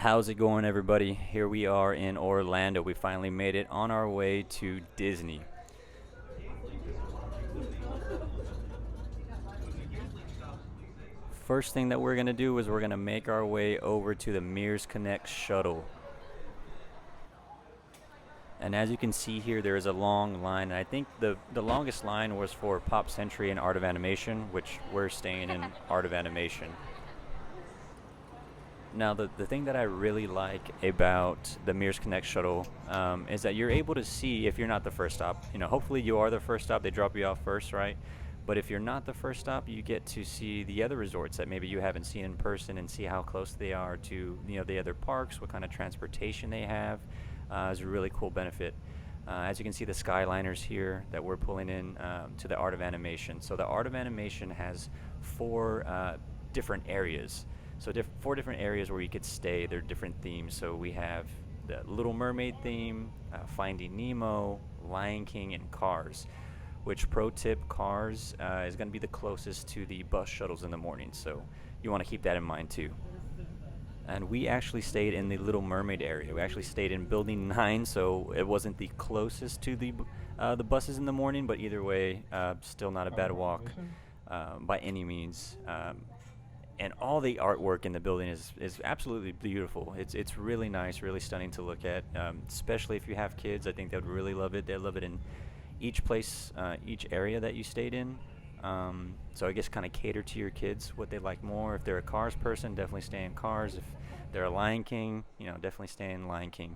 How's it going, everybody? Here we are in Orlando. We finally made it on our way to Disney. First thing that we're going to do is we're going to make our way over to the Mears Connect shuttle. And as you can see here, there is a long line. And I think the longest line was for Pop Century and Art of Animation, which we're staying in Art of Animation. Now, the thing that I really like about the Mears Connect shuttle is that you're able to see, if you're not the first stop, hopefully you are the first stop, they drop you off first, right? But if you're not the first stop, you get to see the other resorts that maybe you haven't seen in person and see how close they are to, the other parks, what kind of transportation they have. Is a really cool benefit. As you can see, the Skyliners here that we're pulling in to the Art of Animation. So the Art of Animation has four different areas. So four different areas where you could stay. They're different themes. So we have the Little Mermaid theme, Finding Nemo, Lion King, and Cars. Which, pro tip, Cars is going to be the closest to the bus shuttles in the morning. So you want to keep that in mind too. And we actually stayed in the Little Mermaid area. We actually stayed in Building 9, so it wasn't the closest to the buses in the morning, but either way, still not a bad walk by any means. And all the artwork in the building is absolutely beautiful. It's really nice, really stunning to look at, especially if you have kids. I think they would really love it. They love it in each place, each area that you stayed in. So I guess kind of cater to your kids what they like more. If they're a Cars person, definitely stay in Cars. If they're a Lion King, definitely stay in Lion King.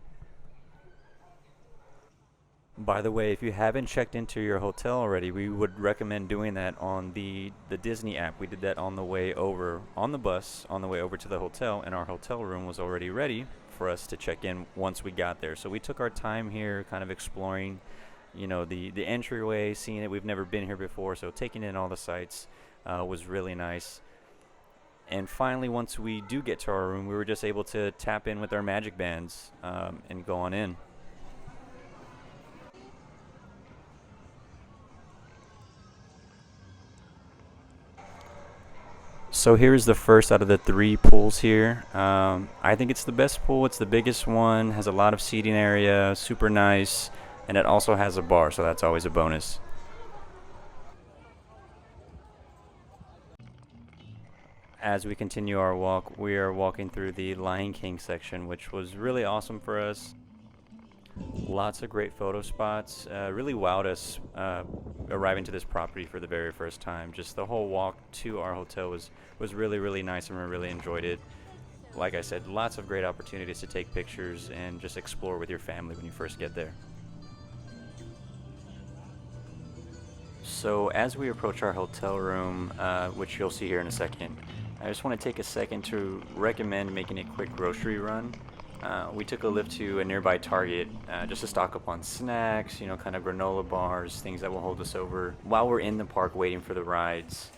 By the way, if you haven't checked into your hotel already, we would recommend doing that on the Disney app. We did that on the way over on the bus, on the way over to the hotel, and our hotel room was already ready for us to check in once we got there. So we took our time here kind of exploring the entryway, seeing it. We've never been here before, so taking in all the sights was really nice. And finally, once we do get to our room, we were just able to tap in with our magic bands and go on in. So here's the first out of the three pools here. I think it's the best pool. It's the biggest one, has a lot of seating area, super nice. And it also has a bar, so that's always a bonus. As we continue our walk, we are walking through the Lion King section, which was really awesome for us. Lots of great photo spots. Really wowed us arriving to this property for the very first time. Just the whole walk to our hotel was really, really nice, and we really enjoyed it. Like I said, lots of great opportunities to take pictures and just explore with your family when you first get there. So as we approach our hotel room, which you'll see here in a second, I just want to take a second to recommend making a quick grocery run. We took a lift to a nearby Target just to stock up on snacks, kind of granola bars, things that will hold us over while we're in the park waiting for the rides.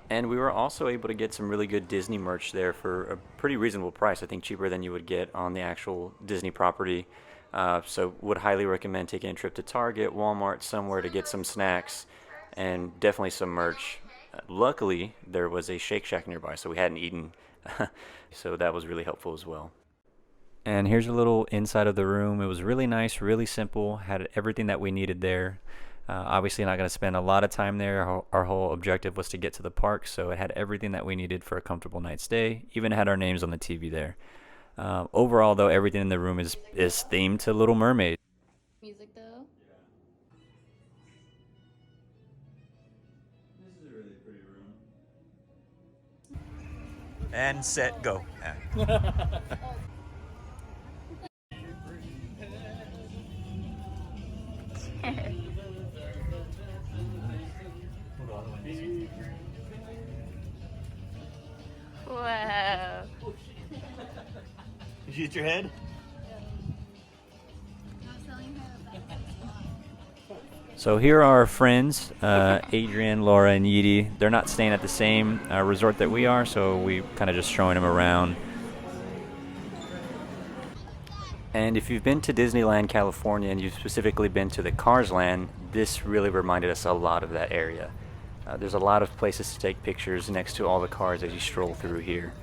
And we were also able to get some really good Disney merch there for a pretty reasonable price. I think cheaper than you would get on the actual Disney property. So would highly recommend taking a trip to Target, Walmart, somewhere to get some snacks. And definitely some merch. Luckily, there was a Shake Shack nearby, so we hadn't eaten. So that was really helpful as well. And here's a little inside of the room. It was really nice, really simple, had everything that we needed there. Obviously not going to spend a lot of time there. Our whole objective was to get to the park, so it had everything that we needed for a comfortable night's stay. Even had our names on the TV there. Overall, though, everything in the room is themed to Little Mermaid. Music though. And set, go. Wow. Did you hit your head? So here are our friends, Adrian, Laura, and Yeedy. They're not staying at the same resort that we are, so we kind of just showing them around. And if you've been to Disneyland, California, and you've specifically been to the Cars Land, this really reminded us a lot of that area. There's a lot of places to take pictures next to all the cars as you stroll through here.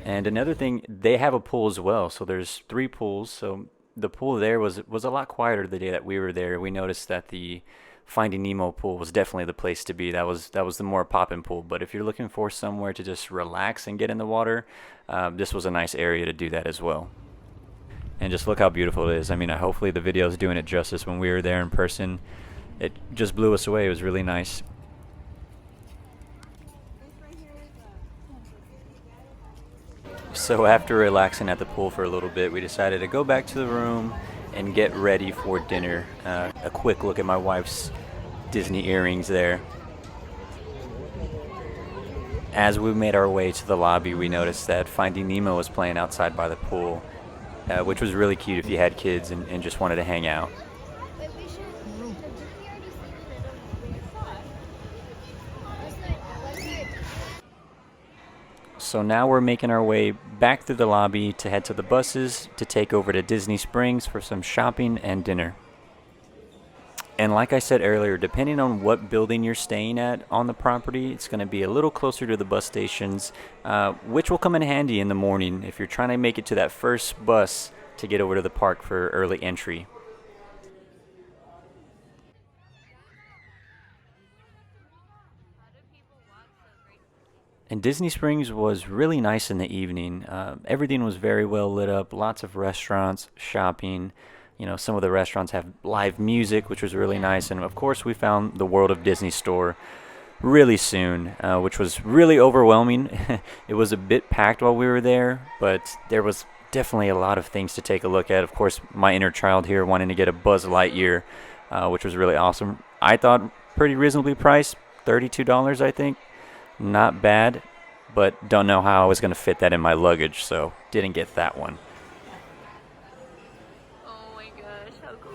And another thing, they have a pool as well. So there's 3 pools. So the pool there was a lot quieter the day that we were there. We noticed that the Finding Nemo pool was definitely the place to be. That was the more poppin' pool. But if you're looking for somewhere to just relax and get in the water, this was a nice area to do that as well. And just look how beautiful it is. I mean, hopefully the video is doing it justice. When we were there in person, it just blew us away. It was really nice. So after relaxing at the pool for a little bit, we decided to go back to the room and get ready for dinner. A quick look at my wife's Disney earrings there. As we made our way to the lobby, we noticed that Finding Nemo was playing outside by the pool, which was really cute if you had kids and just wanted to hang out. So now we're making our way back through the lobby to head to the buses to take over to Disney Springs for some shopping and dinner. And like I said earlier, depending on what building you're staying at on the property, it's going to be a little closer to the bus stations, which will come in handy in the morning if you're trying to make it to that first bus to get over to the park for early entry. And Disney Springs was really nice in the evening. Everything was very well lit up, lots of restaurants, shopping. You know, some of the restaurants have live music, which was really nice. And of course, we found the World of Disney store really soon, which was really overwhelming. It was a bit packed while we were there, but there was definitely a lot of things to take a look at. Of course, my inner child here wanting to get a Buzz Lightyear, which was really awesome. I thought pretty reasonably priced, $32, I think. Not bad, but don't know how I was going to fit that in my luggage, so didn't get that one. Oh my gosh, how cool.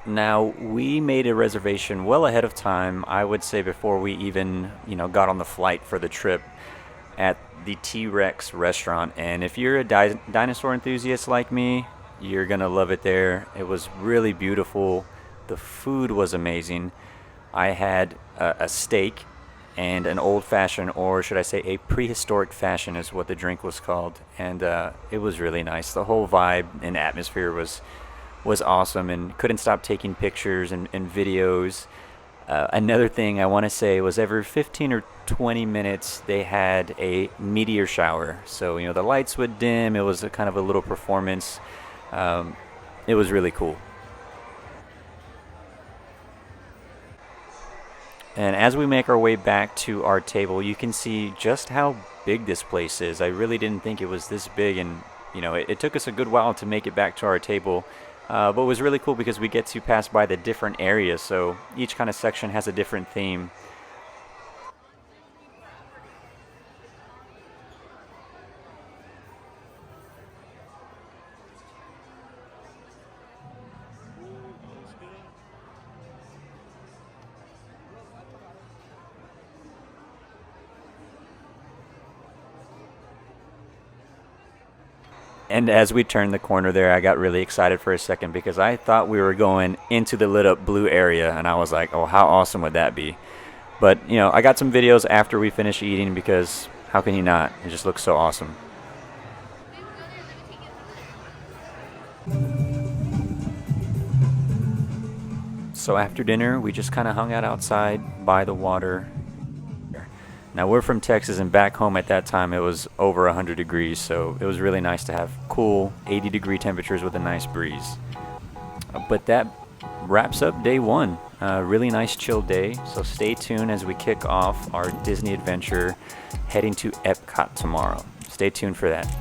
Now, we made a reservation well ahead of time, I would say before we even, got on the flight for the trip at the T-Rex restaurant. And if you're a dinosaur enthusiast like me, you're going to love it there. It was really beautiful. The food was amazing. I had a steak and an old-fashioned, or should I say a prehistoric fashion is what the drink was called. And it was really nice. The whole vibe and atmosphere was awesome, and couldn't stop taking pictures and videos. Another thing I want to say was every 15 or 20 minutes they had a meteor shower. So, the lights would dim. It was a kind of a little performance. It was really cool. And as we make our way back to our table, you can see just how big this place is. I really didn't think it was this big, and it took us a good while to make it back to our table. But it was really cool because we get to pass by the different areas, so each kind of section has a different theme. And as we turned the corner there, I got really excited for a second because I thought we were going into the lit up blue area, and I was like, oh, how awesome would that be? But, I got some videos after we finished eating because how can you not? It just looks so awesome. So after dinner, we just kind of hung out outside by the water. Now, we're from Texas, and back home at that time it was over 100 degrees, so it was really nice to have cool 80-degree temperatures with a nice breeze. But that wraps up day one. Really nice chill day, so stay tuned as we kick off our Disney adventure heading to Epcot tomorrow. Stay tuned for that.